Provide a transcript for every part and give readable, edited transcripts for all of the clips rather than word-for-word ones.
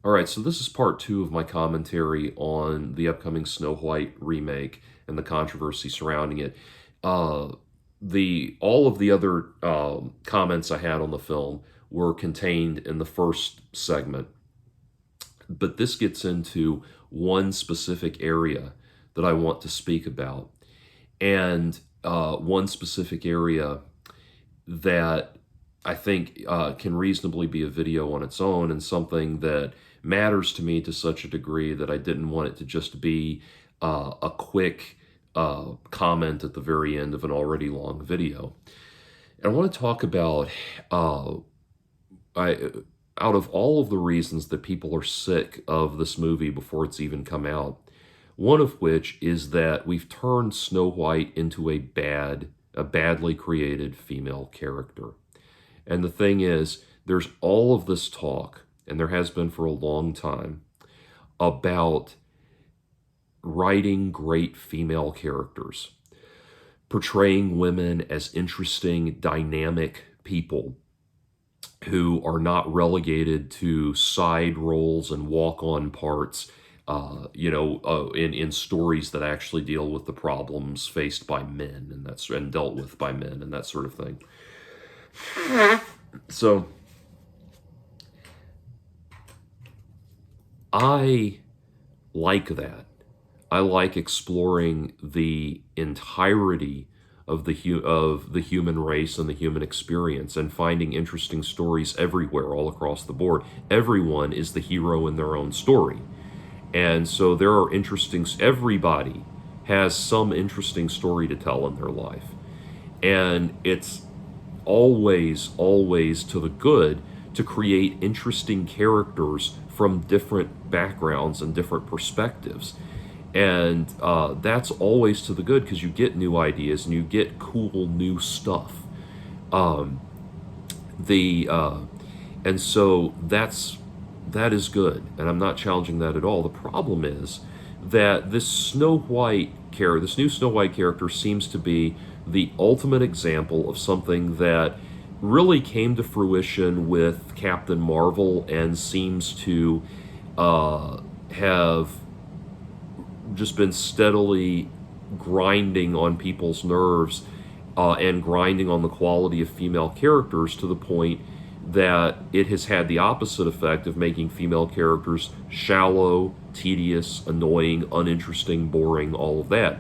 All right, so this is part two of my commentary on the upcoming Snow White remake and the controversy surrounding it. Uh, the all of the other comments I had on the film were contained in the first segment, but this gets into one specific area that I want to speak about, and one specific area that I think can reasonably be a video on its own, and something that matters to me to such a degree that I didn't want it to just be a quick comment at the very end of an already long video. And I want to talk about I out of all of the reasons that people are sick of this movie before it's even come out, one of which is that we've turned Snow White into a badly created female character. And the thing is, there's all of this talk, and there has been for a long time, about writing great female characters, portraying women as interesting, dynamic people who are not relegated to side roles and walk-on parts, in stories that actually deal with the problems faced by men and dealt with by men and that sort of thing. So I like that. I like exploring the entirety of the human race and the human experience, and finding interesting stories everywhere, all across the board. Everyone is the hero in their own story, and so there are everybody has some interesting story to tell in their life, and it's always to the good to create interesting characters from different backgrounds and different perspectives. And that's always to the good, because you get new ideas and you get cool new stuff. Um, the and so that is good, and I'm not challenging that at all. The problem is that this new Snow White character seems to be the ultimate example of something that really came to fruition with Captain Marvel, and seems to have just been steadily grinding on people's nerves, and grinding on the quality of female characters, to the point that it has had the opposite effect of making female characters shallow, tedious, annoying, uninteresting, boring, all of that.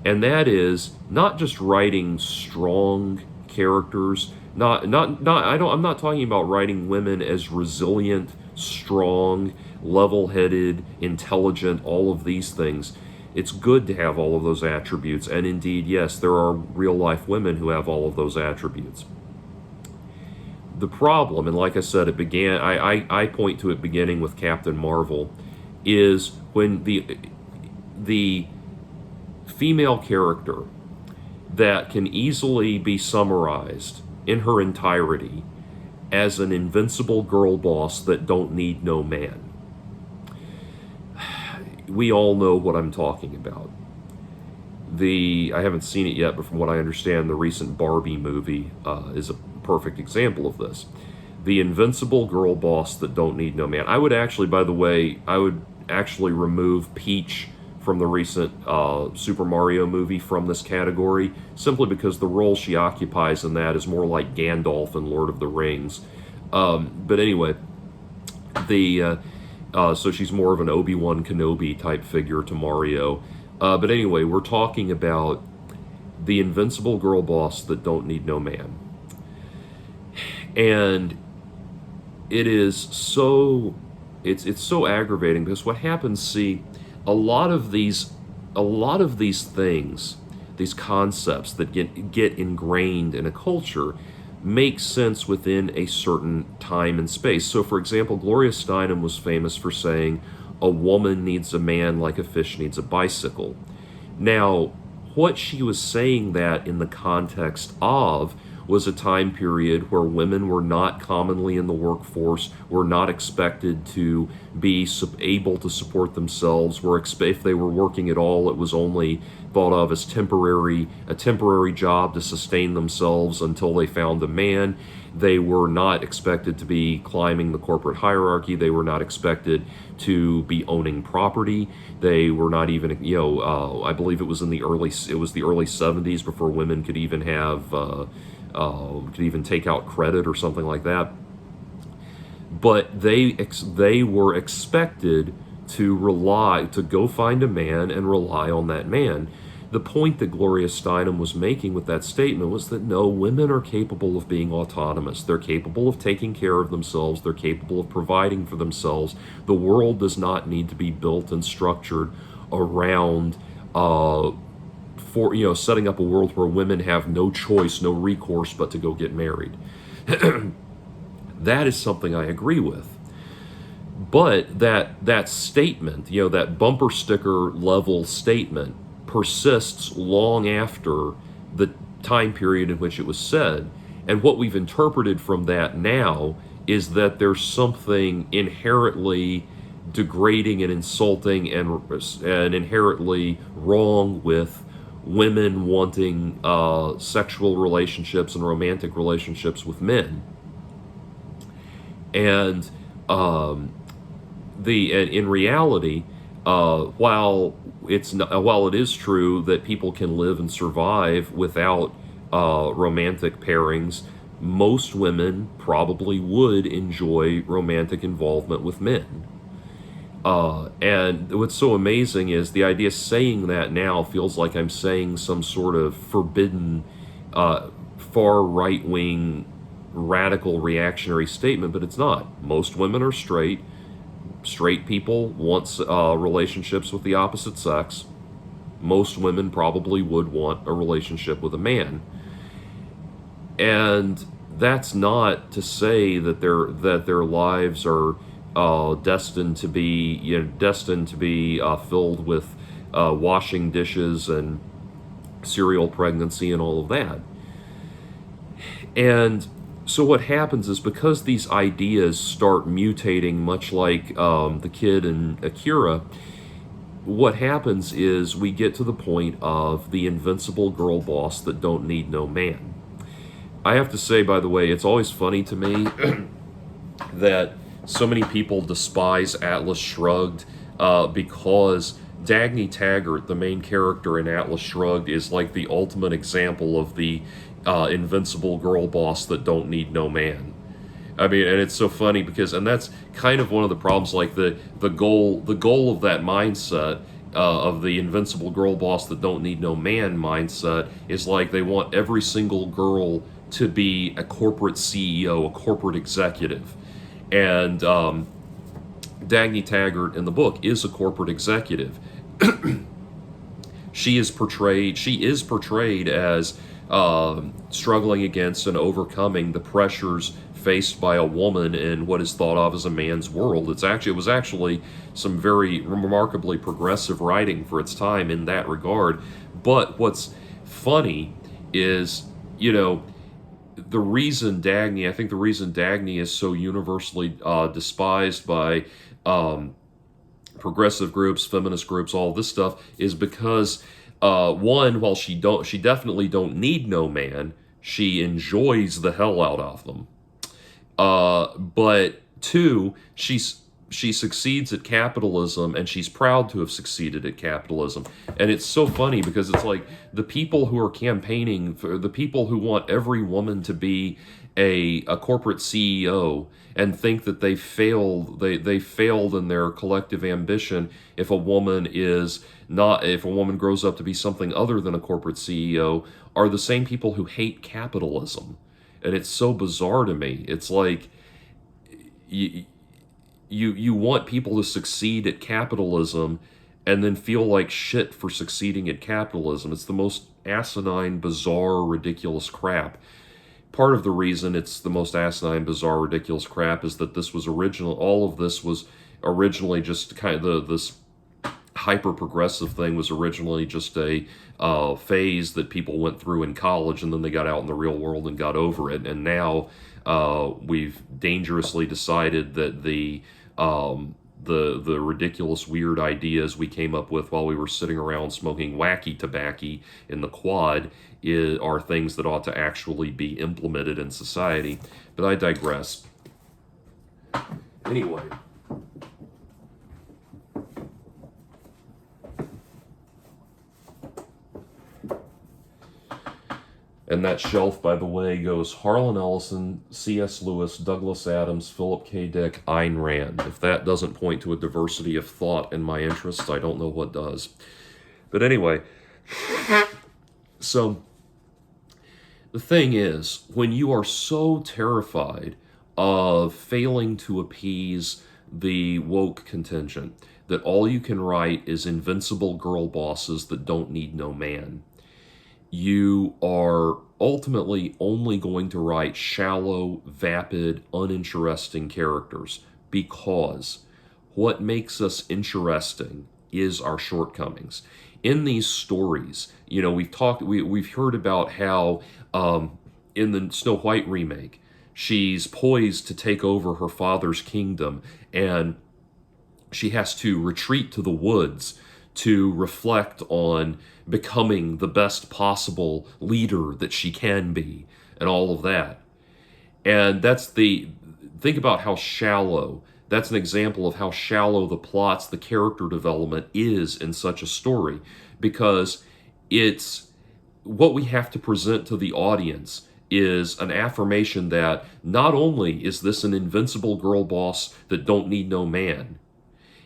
And that is not just writing strong characters, I'm not talking about writing women as resilient, strong, level-headed, intelligent, all of these things. It's good to have all of those attributes, and indeed, yes, there are real-life women who have all of those attributes. The problem, and like I said, I point to it beginning with Captain Marvel, is when the female character that can easily be summarized in her entirety as an invincible girl boss that don't need no man. We all know what I'm talking about. I haven't seen it yet, but from what I understand, the recent Barbie movie is a perfect example of this. The invincible girl boss that don't need no man. I would actually remove Peach from the recent Super Mario movie from this category, simply because the role she occupies in that is more like Gandalf in Lord of the Rings. But anyway, so she's more of an Obi-Wan Kenobi type figure to Mario. But anyway, we're talking about the invincible girl boss that don't need no man. And it's so aggravating, because what happens, see, a lot of these things, these concepts that get ingrained in a culture, make sense within a certain time and space. So, for example, Gloria Steinem was famous for saying, "A woman needs a man like a fish needs a bicycle." Now, what she was saying that in the context of was a time period where women were not commonly in the workforce, were not expected to be able to support themselves, if they were working at all, it was only thought of as a temporary job to sustain themselves until they found a man. They were not expected to be climbing the corporate hierarchy. They were not expected to be owning property. They were not even, I believe it was the early 70s before women could even have, could even take out credit or something like that. But they were expected to go find a man and rely on that man. The point that Gloria Steinem was making with that statement was that no, women are capable of being autonomous. They're capable of taking care of themselves. They're capable of providing for themselves. The world does not need to be built and structured around setting up a world where women have no choice, no recourse but to go get married. That is something I agree with. But that statement, that bumper sticker level statement, persists long after the time period in which it was said. And what we've interpreted from that now is that there's something inherently degrading and insulting and inherently wrong with women wanting sexual relationships and romantic relationships with men. And in reality, while it is true that people can live and survive without romantic pairings, most women probably would enjoy romantic involvement with men. And what's so amazing is the idea saying that now feels like I'm saying some sort of forbidden, far right-wing, radical reactionary statement, but it's not. Most women are straight. Straight people want relationships with the opposite sex. Most women probably would want a relationship with a man. And that's not to say that their lives are destined to be filled with washing dishes and serial pregnancy and all of that. And so what happens is, because these ideas start mutating, much like the kid in Akira, what happens is we get to the point of the invincible girl boss that don't need no man. I have to say, by the way, it's always funny to me that so many people despise Atlas Shrugged because Dagny Taggart, the main character in Atlas Shrugged, is like the ultimate example of the invincible girl boss that don't need no man. I mean, and it's so funny because, and that's kind of one of the problems, like the goal of that mindset, of the invincible girl boss that don't need no man mindset, is like they want every single girl to be a corporate CEO, a corporate executive. And Dagny Taggart in the book is a corporate executive. She is portrayed as struggling against and overcoming the pressures faced by a woman in what is thought of as a man's world. It was actually some very remarkably progressive writing for its time in that regard. But what's funny is, the reason Dagny is so universally despised by progressive groups, feminist groups, all this stuff, is because one, while she definitely don't need no man, she enjoys the hell out of them. But two, she succeeds at capitalism, and she's proud to have succeeded at capitalism. And it's so funny because it's like the people who are campaigning, the people who want every woman to be a corporate CEO and think that they failed in their collective ambition if a woman grows up to be something other than a corporate CEO, are the same people who hate capitalism. And it's so bizarre to me. It's like you want people to succeed at capitalism and then feel like shit for succeeding at capitalism. It's the most asinine, bizarre, ridiculous crap. Part of the reason it's the most asinine, bizarre, ridiculous crap is that all of this was originally just kind of this hyper-progressive thing was originally just a phase that people went through in college, and then they got out in the real world and got over it. And now we've dangerously decided that the the ridiculous, weird ideas we came up with while we were sitting around smoking wacky tobacco in the quad are things that ought to actually be implemented in society. But I digress. Anyway. And that shelf, by the way, goes Harlan Ellison, C.S. Lewis, Douglas Adams, Philip K. Dick, Ayn Rand. If that doesn't point to a diversity of thought in my interests, I don't know what does. But anyway, so the thing is, when you are so terrified of failing to appease the woke contingent that all you can write is invincible girl bosses that don't need no man, you are ultimately only going to write shallow, vapid, uninteresting characters, because what makes us interesting is our shortcomings. In these stories, we've heard about how in the Snow White remake, she's poised to take over her father's kingdom, and she has to retreat to the woods to reflect on becoming the best possible leader that she can be, and all of that. And think about how shallow, that's an example of how shallow the plots, the character development is in such a story, because it's what we have to present to the audience is an affirmation that not only is this an invincible girl boss that don't need no man,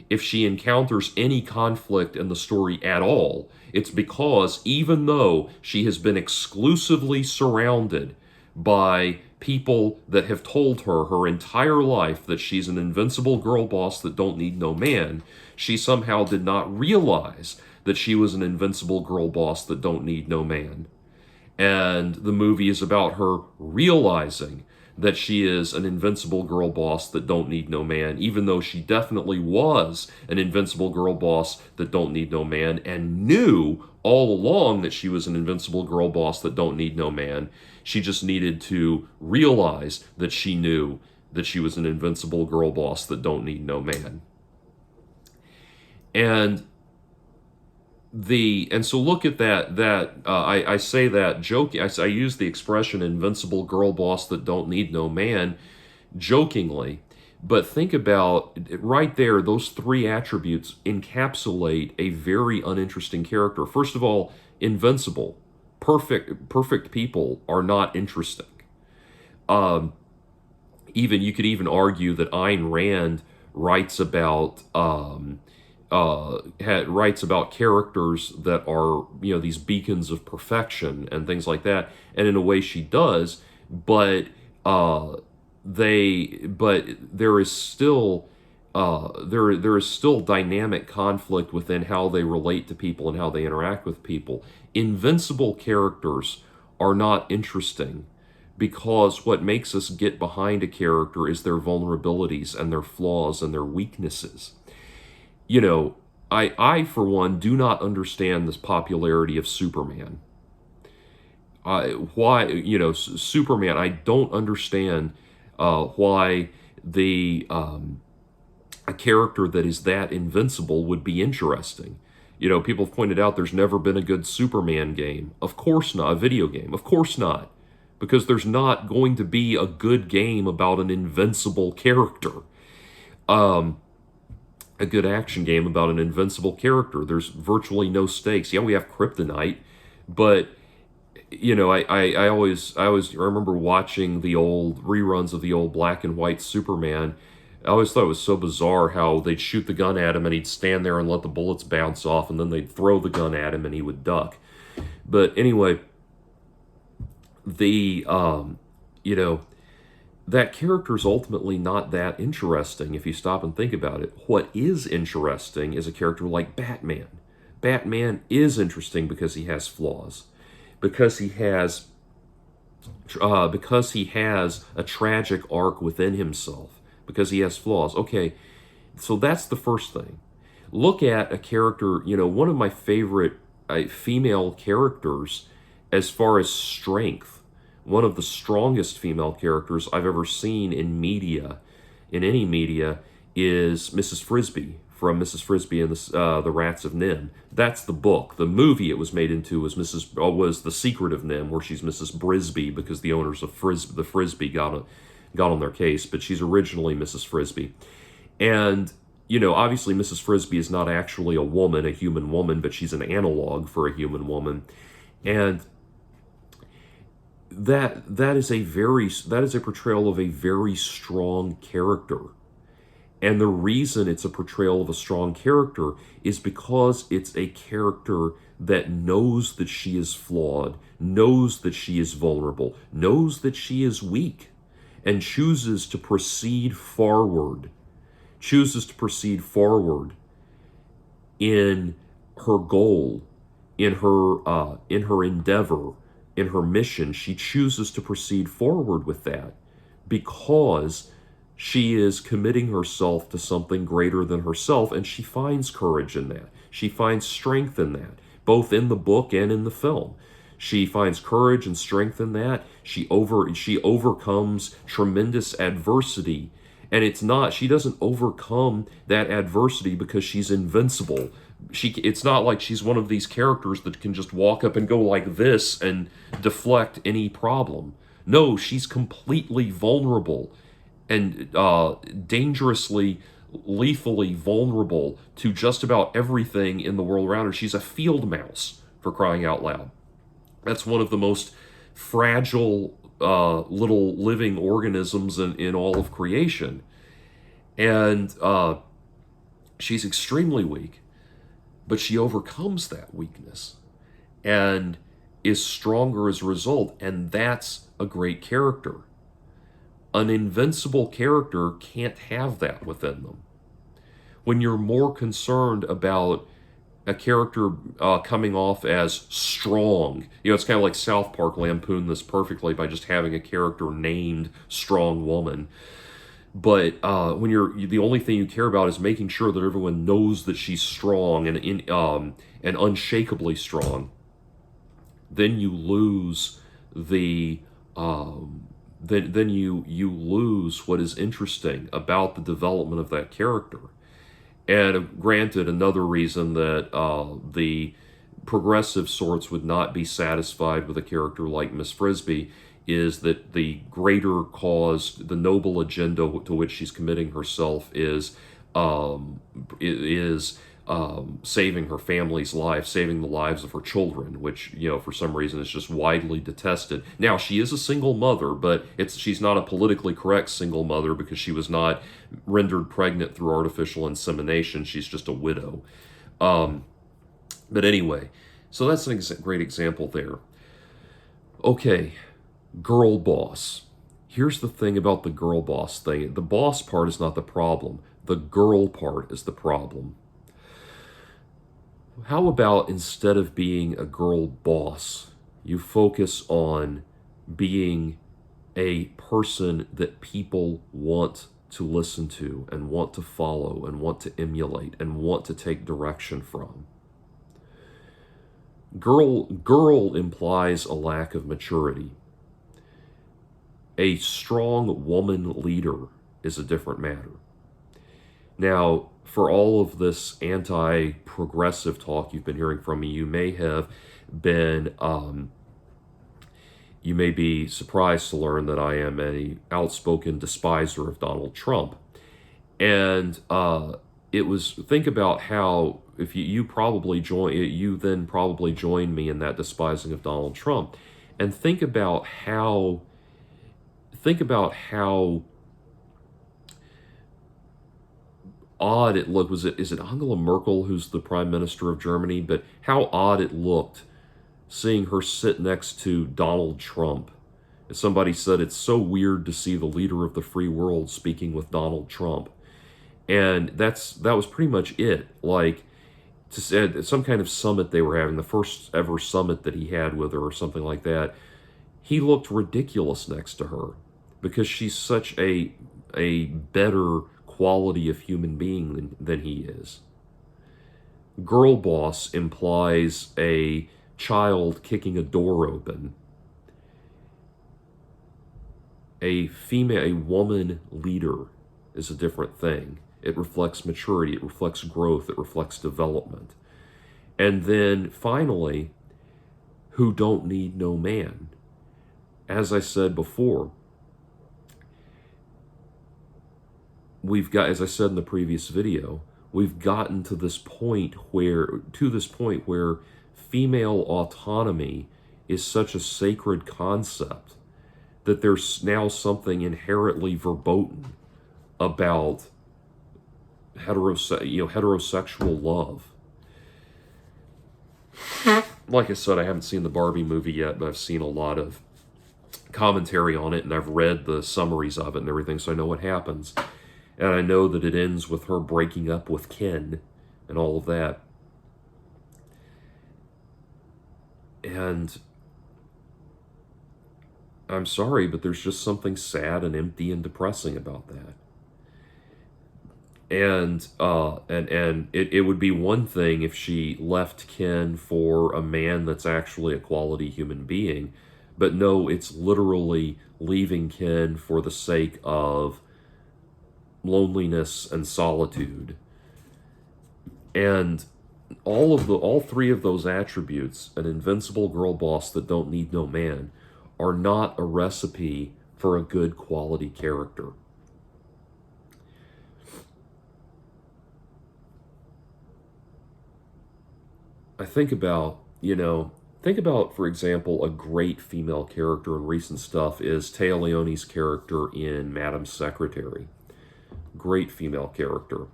if she encounters any conflict in the story at all, it's because even though she has been exclusively surrounded by people that have told her her entire life that she's an invincible girl boss that don't need no man, she somehow did not realize that she was an invincible girl boss that don't need no man. And the movie is about her realizing that she is an invincible girl boss that don't need no man, even though she definitely was an invincible girl boss that don't need no man, and knew all along that she was an invincible girl boss that don't need no man. She just needed to realize that she knew that she was an invincible girl boss that don't need no man. And so look at that. I say that joking. I use the expression "invincible girl boss that don't need no man" jokingly, but think about right there. Those three attributes encapsulate a very uninteresting character. First of all, invincible, perfect people are not interesting. Even you could even argue that Ayn Rand writes about. Writes about characters that are, these beacons of perfection and things like that, and in a way she does, but there is still there is still dynamic conflict within how they relate to people and how they interact with people. Invincible characters are not interesting, because what makes us get behind a character is their vulnerabilities and their flaws and their weaknesses. I for one do not understand this popularity of Superman. Superman, I don't understand why a character that is that invincible would be interesting. People have pointed out there's never been a good Superman game. Of course not. A video game. Of course not. Because there's not going to be a good game about an invincible character. A good action game about an invincible character. There's virtually no stakes. Yeah, we have kryptonite, but I always remember watching the old reruns of the old black and white Superman. I always thought it was so bizarre how they'd shoot the gun at him and he'd stand there and let the bullets bounce off, and then they'd throw the gun at him and he would duck. But anyway, that character is ultimately not that interesting if you stop and think about it. What is interesting is a character like Batman. Batman is interesting because he has flaws, because he has a tragic arc within himself, because he has flaws. Okay, so that's the first thing. Look at a character. One of my favorite female characters as far as strength. One of the strongest female characters I've ever seen in media, in any media, is Mrs. Frisbee from Mrs. Frisbee and the Rats of Nim. That's the book. The movie it was made into was The Secret of Nim, where she's Mrs. Brisby because the owners of the Frisbee got on their case, but she's originally Mrs. Frisbee. And obviously Mrs. Frisbee is not actually a woman, a human woman, but she's an analog for a human woman. And that is a portrayal of a very strong character. And the reason it's a portrayal of a strong character is because it's a character that knows that she is flawed, knows that she is vulnerable, knows that she is weak, and chooses to proceed forward in her goal, in her endeavor, in her mission. She chooses to proceed forward with that because she is committing herself to something greater than herself, and she finds courage in that. She finds strength in that, both in the book and in the film. She finds courage and strength in that. She overcomes tremendous adversity. And she doesn't overcome that adversity because she's invincible. It's not like she's one of these characters that can just walk up and go like this and deflect any problem. No, she's completely vulnerable and dangerously, lethally vulnerable to just about everything in the world around her. She's a field mouse, for crying out loud. That's one of the most fragile little living organisms in all of creation. And she's extremely weak, but she overcomes that weakness and is stronger as a result. And that's a great character. An invincible character can't have that within them. When you're more concerned about a character coming off as strong, it's kind of like South Park lampooned this perfectly by just having a character named Strong Woman. But when the only thing you care about is making sure that everyone knows that she's strong and unshakably strong, then you lose the then you lose what is interesting about the development of that character. And granted, another reason that the progressive sorts would not be satisfied with a character like Miss Frisbee is that the greater cause, the noble agenda to which she's committing herself is saving her family's life, saving the lives of her children, which, for some reason is just widely detested. Now, she is a single mother, but she's not a politically correct single mother because she was not rendered pregnant through artificial insemination. She's just a widow. But anyway, so that's a great example there. Okay, girl boss. Here's the thing about the girl boss thing. The boss part is not the problem. The girl part is the problem. How about instead of being a girl boss, you focus on being a person that people want to listen to and want to follow and want to emulate and want to take direction from? Girl implies a lack of maturity. A strong woman leader is a different matter. Now, for all of this anti-progressive talk you've been hearing from me, you may be surprised to learn that I am an outspoken despiser of Donald Trump. And think about how, if you then probably join me in that despising of Donald Trump. And think about how odd it looked. Is it Angela Merkel who's the Prime Minister of Germany? But how odd it looked seeing her sit next to Donald Trump. As somebody said, it's so weird to see the leader of the free world speaking with Donald Trump. And that was pretty much it. Like, at some kind of summit they were having, the first ever summit that he had with her or something like that, he looked ridiculous next to her because she's such a better quality of human being than he is. Girl boss implies a child kicking a door open. A woman leader is a different thing. It reflects maturity, it reflects growth, it reflects development. And then finally, who don't need no man. As I said before, we've got, as I said in the previous video, we've gotten to this point where female autonomy is such a sacred concept that there's now something inherently verboten about heterosexual love. Like I said, I haven't seen the Barbie movie yet, but I've seen a lot of commentary on it, and I've read the summaries of it and everything, so I know what happens. And I know that it ends with her breaking up with Ken and all of that. And I'm sorry, but there's just something sad and empty and depressing about that. And it would be one thing if she left Ken for a man that's actually a quality human being, but no, it's literally leaving Ken for the sake of loneliness and solitude. And all three of those attributes, an invincible girl boss that don't need no man, are not a recipe for a good quality character. I think about, for example, a great female character in recent stuff is Téa Leoni's character in Madam's Secretary. Great female character.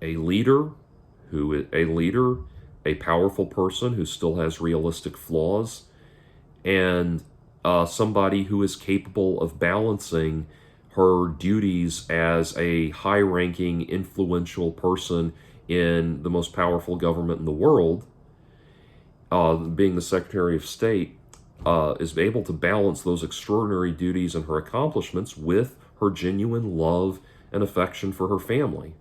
A leader, a powerful person who still has realistic flaws, and somebody who is capable of balancing her duties as a high-ranking, influential person in the most powerful government in the world, being the Secretary of State, is able to balance those extraordinary duties and her accomplishments with her genuine love and affection for her family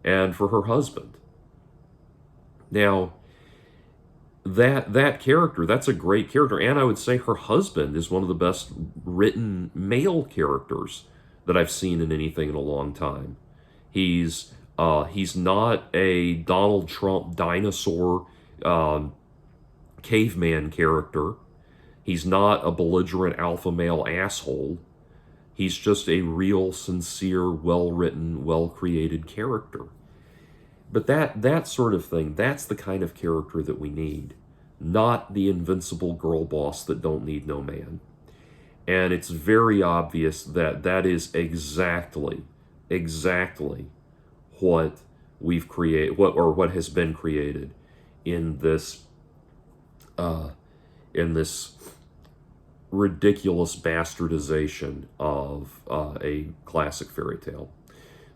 and for her husband. Now, that character, that's a great character, and I would say her husband is one of the best written male characters that I've seen in anything in a long time. He's not a Donald Trump dinosaur caveman character. He's not a belligerent alpha male asshole. He's just a real, sincere, well-written, well-created character. But that sort of thing, that's the kind of character that we need. Not the invincible girl boss that don't need no man. And it's very obvious that that is exactly what we've created, what has been created in this ridiculous bastardization of a classic fairy tale.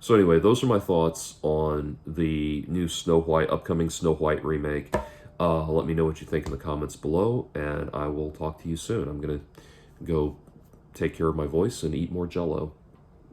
So anyway, those are my thoughts on the new upcoming Snow White remake. Let me know what you think in the comments below, and I will talk to you soon. I'm going to go take care of my voice and eat more Jell-O.